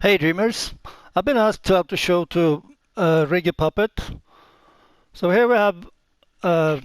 Hey dreamers, I've been asked to help the show to rig a puppet. So here we have uh,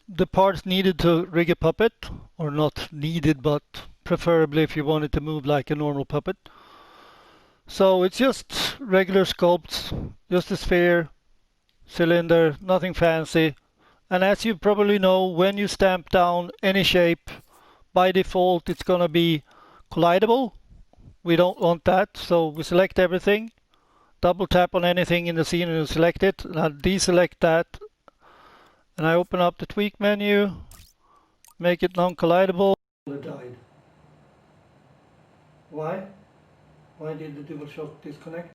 the parts needed to rig a puppet, or not needed, but preferably if you want it to move like a normal puppet. So it's just regular sculpts, just a sphere, cylinder, nothing fancy. And as you probably know, when you stamp down any shape, by default it's gonna be collidable. We don't want that, so we select everything. Double tap on anything in the scene and select it, and I deselect that, and I open up the tweak menu, make it non-collidable. It died. Why? Why did the DualShock disconnect?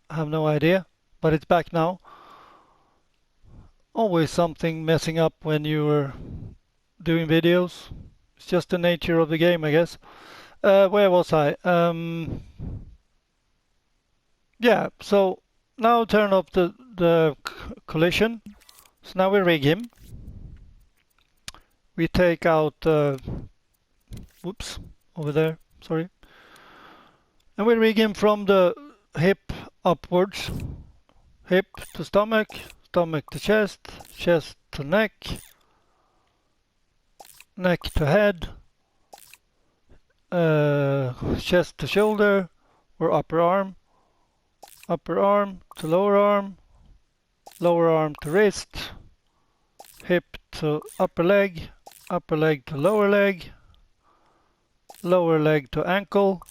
I have no idea, but it's back now. Always something messing up when you're doing videos. It's just the nature of the game, I guess. Where was I? Yeah, so now turn off the collision. So now we rig him. We take out, whoops, over there, sorry. And we rig him from the hip upwards. Hip to stomach, stomach to chest, chest to neck, neck to head, chest to shoulder or upper arm to lower arm to wrist, hip to upper leg to lower leg to ankle,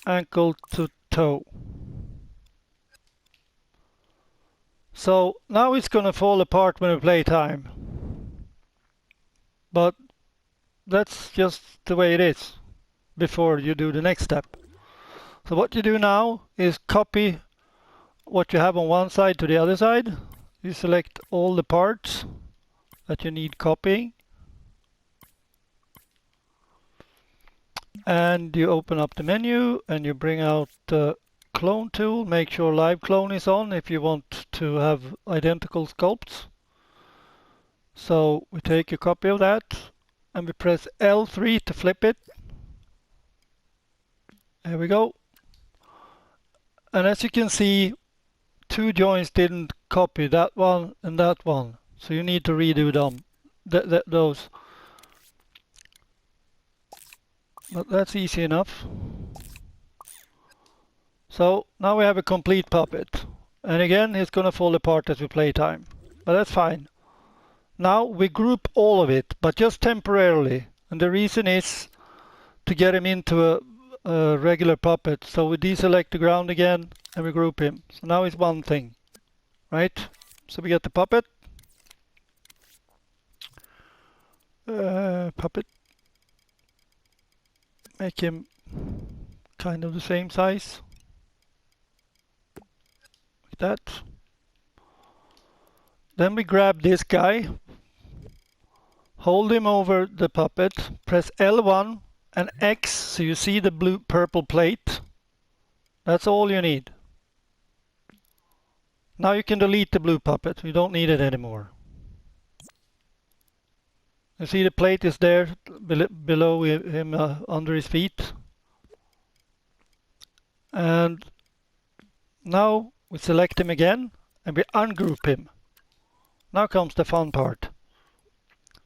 ankle to toe. So now it's gonna fall apart when we play time. But that's just the way it is before you do the next step. So what you do now is copy what you have on one side to the other side. You select all the parts that you need copying. And you open up the menu and you bring out the clone tool. Make sure live clone is on if you want to have identical sculpts. So we take a copy of that and we press L3 to flip it. There we go. And as you can see, two joints didn't copy, that one and that one. So you need to redo them, those. But that's easy enough. So now we have a complete puppet. And again, it's gonna fall apart as we play time. But that's fine. Now we group all of it, but just temporarily. And the reason is to get him into a regular puppet. So we deselect the ground again and we group him. So now it's one thing, right? So we get the puppet. Puppet. Make him kind of the same size. Like that. Then we grab this guy, hold him over the puppet, press L1 and X so you see the blue purple plate. That's all you need. Now you can delete the blue puppet. You don't need it anymore. You see the plate is there below him, under his feet. And now we select him again and we ungroup him. Now comes the fun part.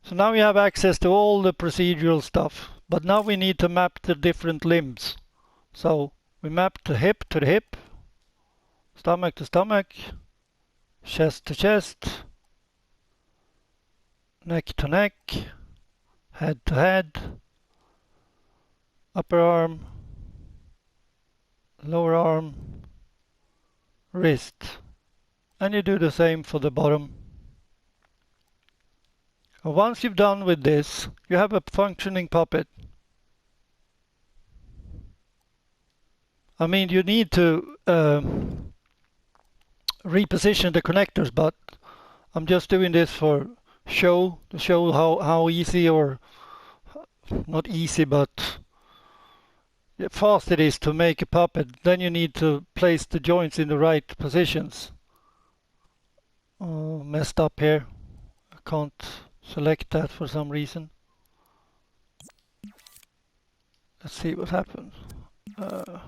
So now we have access to all the procedural stuff, but now we need to map the different limbs. So we map the hip to the hip, stomach to stomach, chest to chest, neck to neck, head to head, upper arm, lower arm, wrist. And you do the same for the bottom. And once you've done with this, you have a functioning puppet. I mean, you need to reposition the connectors, but I'm just doing this for to show how easy, or not easy, but fast it is to make a puppet. Then you need to place the joints in the right positions. Oh, messed up here. I can't select that for some reason. Let's see what happened. I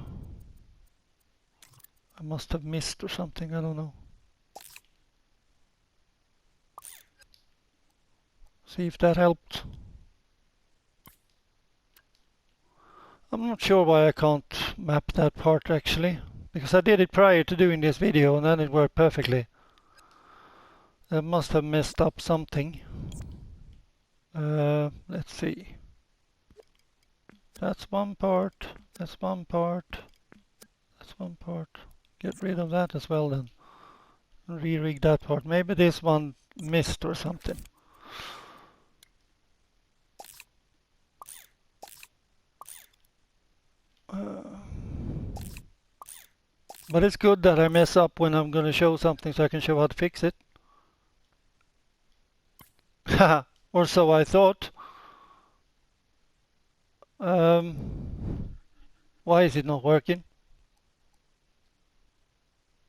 must have missed or something, I don't know. See if that helped. I'm not sure why I can't map that part actually, because I did it prior to doing this video and then it worked perfectly. I must have messed up something. Let's see. That's one part, that's one part, that's one part. Get rid of that as well then. Re-rig that part. Maybe this one missed or something. But it's good that I mess up when I'm going to show something so I can show how to fix it. Or so I thought. Why is it not working?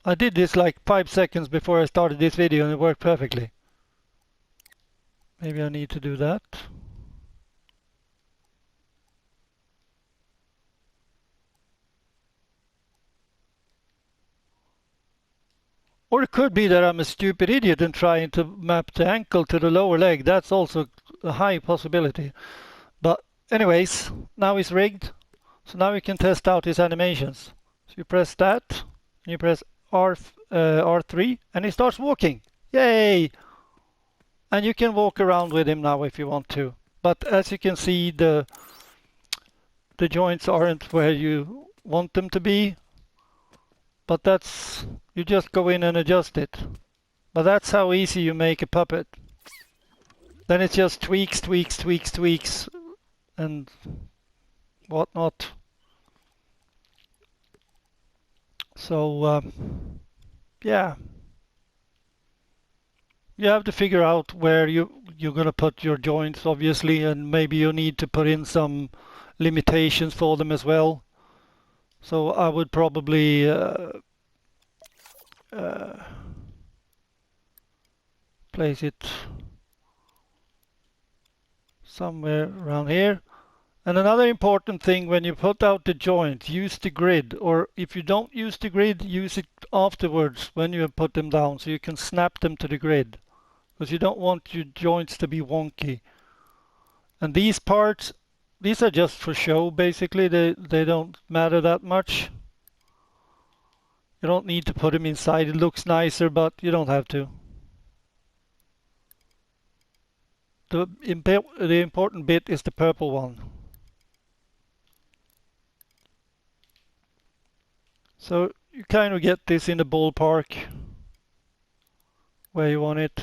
I did this like 5 seconds before I started this video and it worked perfectly. Maybe I need to do that. Or it could be that I'm a stupid idiot and trying to map the ankle to the lower leg. That's also a high possibility. But anyways, now it's rigged. So now we can test out his animations. So you press that, and you press R3, and he starts walking. Yay! And you can walk around with him now if you want to. But as you can see, the joints aren't where you want them to be. But that's, you just go in and adjust it. But that's how easy you make a puppet. Then it's just tweaks, tweaks, tweaks, tweaks, and whatnot. So, yeah. You have to figure out where you're going to put your joints, obviously, and maybe you need to put in some limitations for them as well. So I would probably place it somewhere around here. And another important thing, when you put out the joint, use the grid, or if you don't use the grid, use it afterwards when you have put them down so you can snap them to the grid, because you don't want your joints to be wonky. And these parts, these are just for show basically. They don't matter that much. You don't need to put them inside. It looks nicer, but you don't have to. The important bit is the purple one. So you kind of get this in the ballpark where you want it.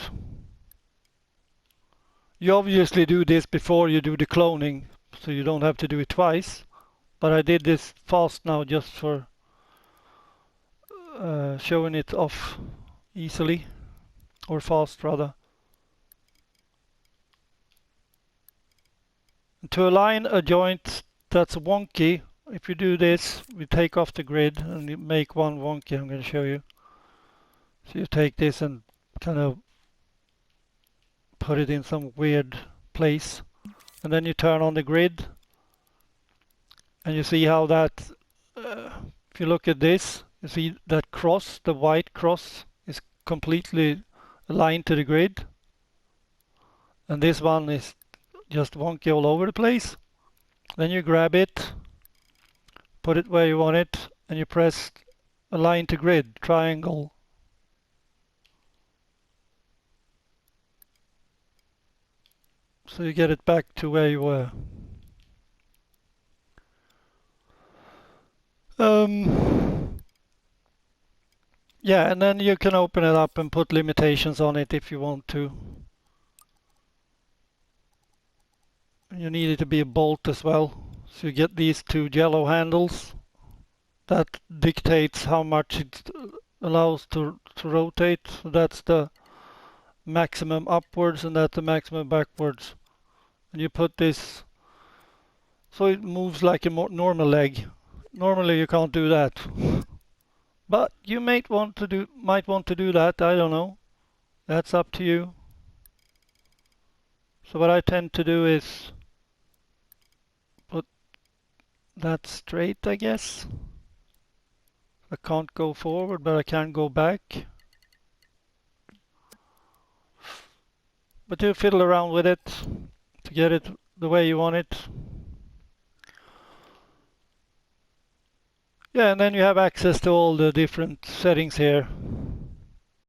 You obviously do this before you do the cloning, so you don't have to do it twice. But I did this fast now just for showing it off easily, or fast rather. And to align a joint that's wonky, if you do this, we take off the grid and you make one wonky. I'm going to show you. So you take this and kind of put it in some weird place, and then you turn on the grid, and you see how that, if you look at this, you see that cross, the white cross, is completely aligned to the grid, and this one is just wonky all over the place. Then you grab it, put it where you want it, and you press align to grid, triangle. So you get it back to where you were. Yeah, and then you can open it up and put limitations on it if you want to. You need it to be a bolt as well. So you get these two yellow handles. That dictates how much it allows to rotate. So that's the maximum upwards and that's the maximum backwards. And you put this so it moves like a more normal leg. Normally you can't do that. But you might want to do that, I don't know. That's up to you. So what I tend to do is put that straight, I guess. I can't go forward, but I can go back. But you fiddle around with it to get it the way you want it. Yeah, and then you have access to all the different settings here.